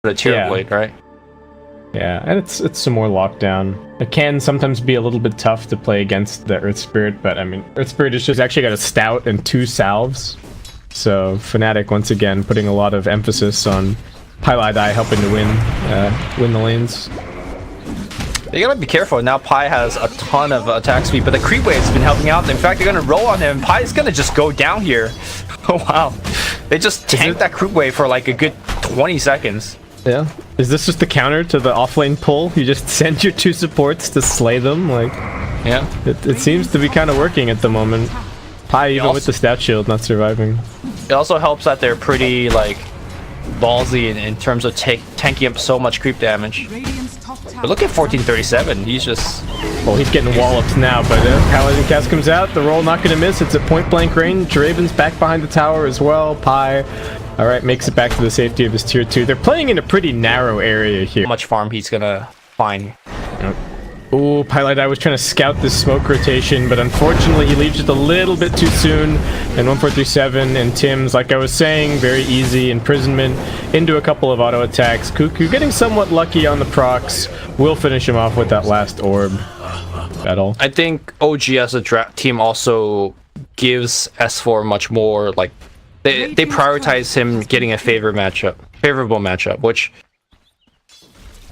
the tier blade, right? Yeah, and it's some more lockdown. It can sometimes be a little bit tough to play against the Earth Spirit, but I mean, Earth Spirit has just actually got a stout and 2 salves. So Fnatic once again putting a lot of emphasis on Highlight Eye helping to win the lanes. You gotta be careful. Now Pi has a ton of attack speed, but the creep wave's been helping out. In fact, they're gonna roll on him. Pi's gonna just go down here. Oh wow. They just tanked that creep wave for like a good 20 seconds. Yeah. Is this just the counter to the offlane pull? You just send your 2 supports to slay them? Like, yeah. It seems to be kind of working at the moment. Pi, even with the stat shield, not surviving. It also helps that they're pretty, like, ballsy in terms of tanking up so much creep damage. But look at 1437. He's just... Well, he's getting walloped now, but Paladin Cast comes out. The roll not going to miss. It's at point-blank range. Draven's back behind the tower as well. Pi, alright, makes it back to the safety of his tier 2. They're playing in a pretty narrow area here. How much farm he's going to find. Yep. Ooh, Highlight Eye was trying to scout this smoke rotation, but unfortunately he leaves just a little bit too soon. And 1437 and Tim's, like I was saying, very easy imprisonment into a couple of auto attacks. Cuckoo getting somewhat lucky on the procs. Will finish him off with that last orb battle. I think OG as a team also gives S4 much more, like, they prioritize him getting a favorable matchup, which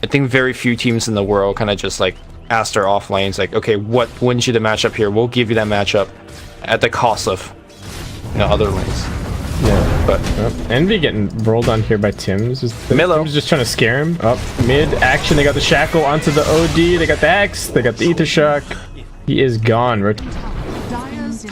I think very few teams in the world kind of just like ask their off lanes like, okay, what wins you the matchup here? We'll give you that matchup at the cost of, you know, other lanes. Yeah, but Envy getting rolled on here by Tim's. Milo Tim's just trying to scare him. Up mid action, they got the shackle onto the OD. They got the X. They got the Ether Shock. He is gone.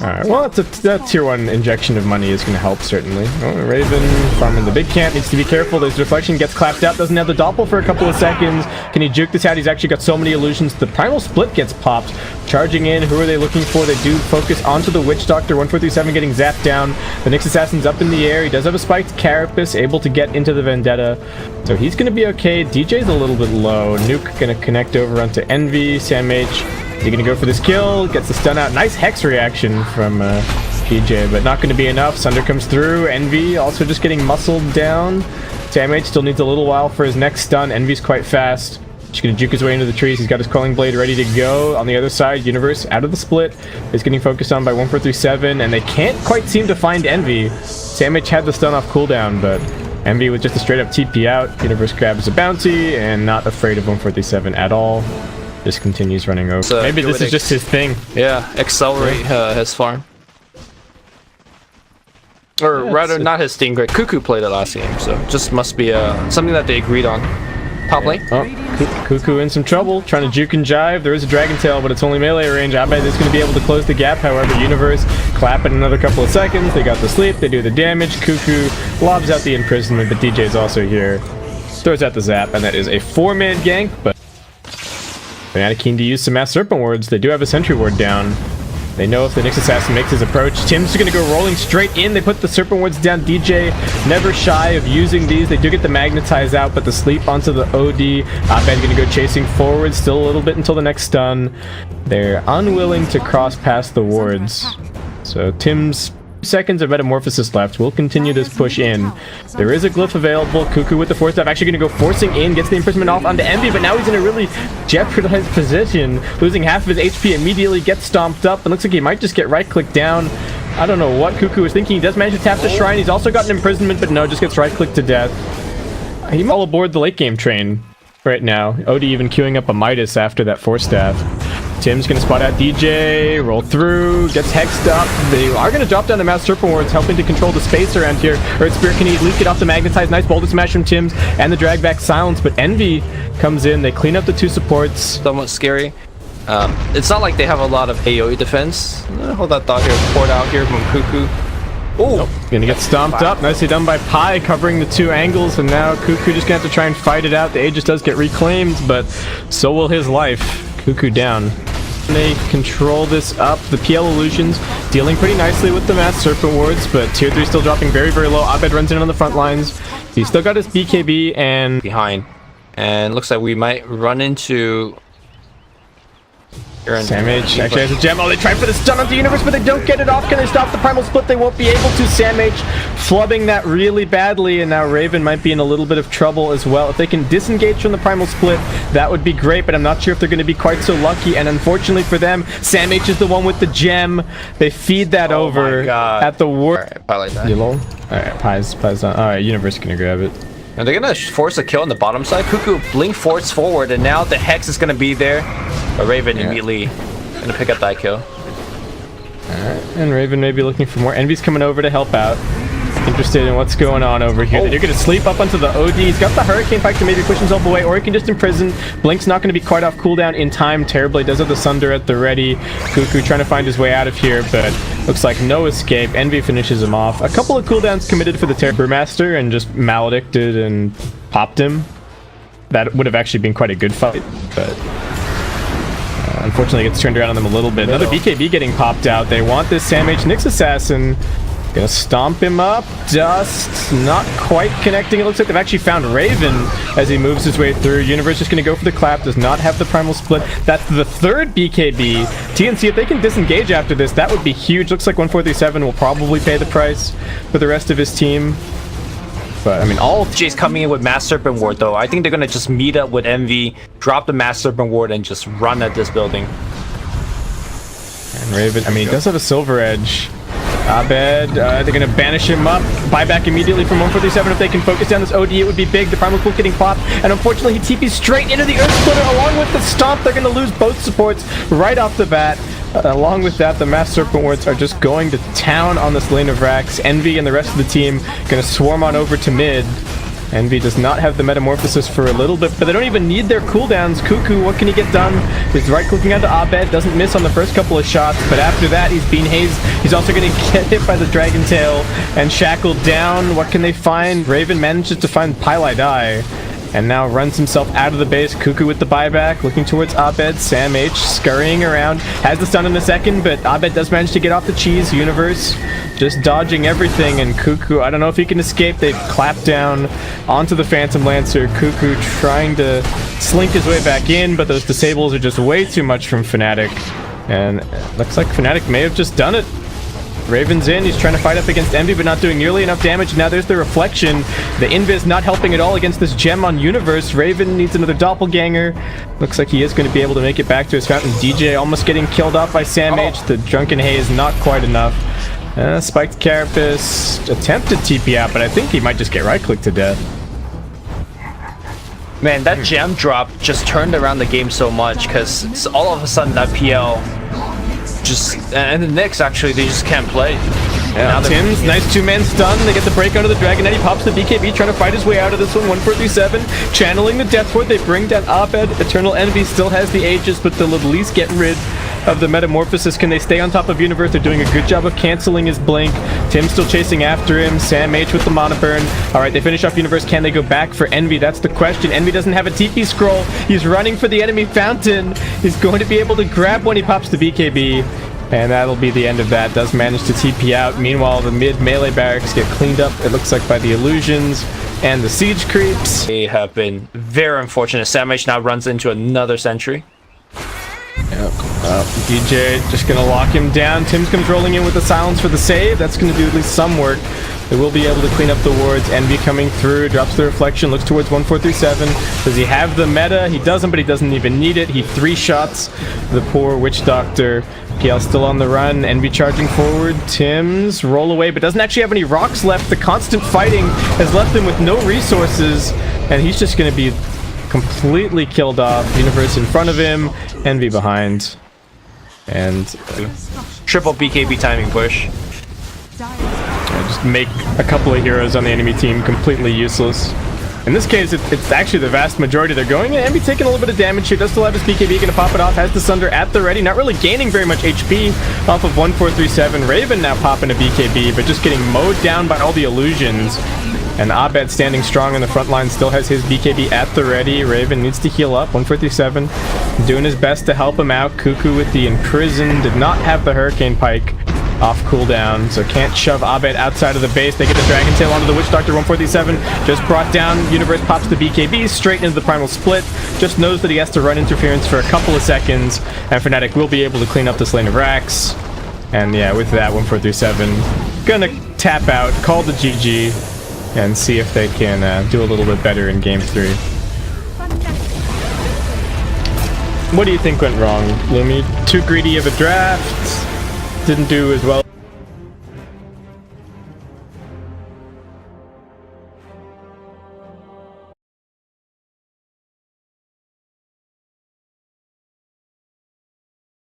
Alright, well, that tier 1 injection of money is going to help, certainly. Oh, Raven farming the big camp, needs to be careful. There's Reflection, gets clapped out, doesn't have the doppel for a couple of seconds. Can he juke this out? He's actually got so many illusions. The Primal Split gets popped. Charging in, who are they looking for? They do focus onto the Witch Doctor. 1437 getting zapped down. The Nyx Assassin's up in the air. He does have a spiked Carapace, able to get into the Vendetta. So he's going to be okay. DJ's a little bit low. Nuke going to connect over onto Envy. Sam H. He's gonna go for this kill, gets the stun out. Nice Hex reaction from PJ, but not gonna be enough. Sunder comes through. Envy also just getting muscled down. Sam H still needs a little while for his next stun. Envy's quite fast. Just gonna juke his way into the trees. He's got his Calling Blade ready to go. On the other side, Universe out of the split is getting focused on by 1437, and they can't quite seem to find Envy. Sam H had the stun off cooldown, but Envy with just a straight up TP out. Universe grabs a bounty and not afraid of 1437 at all. Just continues running over. So maybe this is just his thing. Yeah, accelerate his farm. Or rather, not his thing. Cuckoo played it last game, so just must be something that they agreed on. Top lane. Oh, Cuckoo in some trouble, trying to juke and jive. There is a Dragon Tail, but it's only melee range. I bet it's going to be able to close the gap. However, Universe clap in another couple of seconds. They got the sleep, they do the damage. Cuckoo lobs out the imprisonment, but DJ's also here. Throws out the zap, and that is a 4-man gank, but Fnatic keen to use some Mass Serpent Wards. They do have a Sentry Ward down. They know if the Nyx Assassin makes his approach, Tim's going to go rolling straight in. They put the Serpent Wards down. DJ never shy of using these. They do get the Magnetize out, but the sleep onto the OD. Abed going to go chasing forward. Still a little bit until the next stun. They're unwilling to cross past the wards. So Tim's seconds of Metamorphosis left. We'll continue this push in. There is a glyph available. Cuckoo with the force dive actually going to go forcing in, gets the imprisonment off onto Envy, but now he's in a really jeopardized position. Losing half of his HP immediately, gets stomped up, and looks like he might just get right-clicked down. I don't know what Cuckoo was thinking. He does manage to tap the shrine. He's also got an imprisonment, but no, just gets right-clicked to death. He's all aboard the late game train right now. Odie even queuing up a Midas after that force staff. Tim's gonna spot out DJ, roll through, gets hexed up. They are gonna drop down the Mass Serpent Wards, helping to control the space around here. Earth Spirit can easily get off the Magnetize. Nice boulder smash from Tim's and the drag back silence, but Envy comes in. They clean up the 2 supports. Somewhat scary. It's not like they have a lot of AoE defense. Hold that thought here. Poured out here from Cuckoo. Oh, nope. Gonna get stomped up. Nicely done by Pi, covering the 2 angles, and now Cuckoo just gonna have to try and fight it out. The Aegis does get reclaimed, but so will his life. Cuckoo down. They control this up. The PL illusions dealing pretty nicely with the Mass Serpent Wards, but tier 3 still dropping very, very low. Abed runs in on the front lines. He's still got his BKB and behind. And looks like we might run into Sam H actually has a gem. Oh, they try for the stun on the Universe, but they don't get it off. Can they stop the Primal Split? They won't be able to. Sam H flubbing that really badly, and now Raven might be in a little bit of trouble as well. If they can disengage from the Primal Split, that would be great, but I'm not sure if they're going to be quite so lucky, and unfortunately for them, Sam H is the one with the gem. They feed that over at the war. Alright, Pi like that. Alright, Pi's on. Alright, Universe gonna grab it. And they're gonna force a kill on the bottom side. Cuckoo blink force forward, and now the Hex is gonna be there. But Raven immediately gonna pick up that kill. Alright, and Raven may be looking for more. Envy's coming over to help out. Interested in what's going on over here. They're gonna sleep up onto the OD. He's got the Hurricane Pike to maybe push himself away, or he can just imprison. Blink's not gonna be quite off cooldown in time terribly. Does have the Sunder at the ready. Cuckoo trying to find his way out of here, but looks like no escape. Envy finishes him off. A couple of cooldowns committed for the Brewmaster and just maledicted and popped him. That would have actually been quite a good fight, but unfortunately gets turned around on them a little bit. Another BKB getting popped out. They want this Sam H Nyx Assassin. Gonna stomp him up. Dust not quite connecting. It looks like they've actually found Raven as he moves his way through. Universe just gonna go for the clap. Does not have the Primal Split. That's the third BKB. TNC, if they can disengage after this, that would be huge. Looks like 1437 will probably pay the price for the rest of his team. But I mean, all Jay's coming in with Mass Serpent Ward though. I think they're gonna just meet up with Envy, drop the Mass Serpent Ward, and just run at this building. And Raven, I mean, he does have a Silver Edge. Abed, they're gonna banish him up. Buy back immediately from 1437. If they can focus down this OD, it would be big. The Primal Split getting popped, and unfortunately he TP's straight into the Earth Splitter along with the Stomp. They're gonna lose both supports right off the bat. Along with that, the Mass Serpent Wards are just going to town on this lane of Rax. Envy and the rest of the team gonna swarm on over to mid. Envy does not have the Metamorphosis for a little bit, but they don't even need their cooldowns. Cuckoo, what can he get done? He's right-clicking onto Abed, doesn't miss on the first couple of shots, but after that, he's being hazed. He's also going to get hit by the Dragon Tail and shackled down. What can they find? Raven manages to find Pylai Die, and now runs himself out of the base. Cuckoo with the buyback, looking towards Abed. Sam H scurrying around, has the stun in a second, but Abed does manage to get off the cheese. Universe just dodging everything, and Cuckoo, I don't know if he can escape. They've clapped down onto the Phantom Lancer. Cuckoo trying to slink his way back in, but those disables are just way too much from Fnatic. And it looks like Fnatic may have just done it. Raven's in, he's trying to fight up against Envy, but not doing nearly enough damage. Now there's the reflection. The Invis not helping at all against this gem on Universe. Raven needs another doppelganger. Looks like he is going to be able to make it back to his fountain. DJ almost getting killed off by Sam H. The Drunken Haze not quite enough. Spiked Carapace attempted TP out, but I think he might just get right-clicked to death. Man, that gem drop just turned around the game so much, because all of a sudden that PL just, and the Knicks actually, they just can't play. Yeah, Tim's nice two-man stun. They get the break onto the Dragon Head. He pops the BKB, trying to fight his way out of this one. 1437, channeling the Death Ward. They bring down Abed. Eternal Envy still has the Aegis, but they'll at least get rid of the Metamorphosis. Can they stay on top of Universe? They're doing a good job of canceling his blink. Tim's still chasing after him. Sam H with the Mana Burn. Alright, they finish off Universe. Can they go back for Envy? That's the question. Envy doesn't have a TP scroll. He's running for the enemy fountain. He's going to be able to grab when he pops the BKB. And that'll be the end of that. Does manage to TP out. Meanwhile, the mid melee barracks get cleaned up, it looks like, by the illusions and the siege creeps. They have been very unfortunate. Sam H now runs into another sentry. Yep. DJ just gonna lock him down. Tim's comes rolling in with the silence for the save. That's gonna do at least some work. They will be able to clean up the wards. Envy coming through, drops the reflection, looks towards 1437. Does he have the meta? He doesn't, but he doesn't even need it. He 3-shots the poor Witch Doctor. PL still on the run. Envy charging forward. Tim's roll away, but doesn't actually have any rocks left. The constant fighting has left him with no resources, and he's just gonna be completely killed off. Universe in front of him, Envy behind, and triple BKB timing push. Just make a couple of heroes on the enemy team completely useless. In this case, it's actually the vast majority they're going. Envy taking a little bit of damage here. Does still have his BKB, gonna pop it off. Has the Sunder at the ready. Not really gaining very much HP off of 1437. Raven now popping a BKB, but just getting mowed down by all the illusions. And Abed standing strong in the front line, still has his BKB at the ready. Raven needs to heal up. 1437 doing his best to help him out. Cuckoo with the Imprison, did not have the Hurricane Pike off cooldown, so can't shove Abed outside of the base. They get the Dragon Tail onto the Witch Doctor. 147 just brought down. Universe pops the BKB straight into the Primal Split. Just knows that he has to run interference for a couple of seconds, and Fnatic will be able to clean up this lane of Rax. And yeah, with that, 1437 gonna tap out, call the GG, and see if they can do a little bit better in Game 3. What do you think went wrong, Lumi? Too greedy of a draft? Didn't do as well?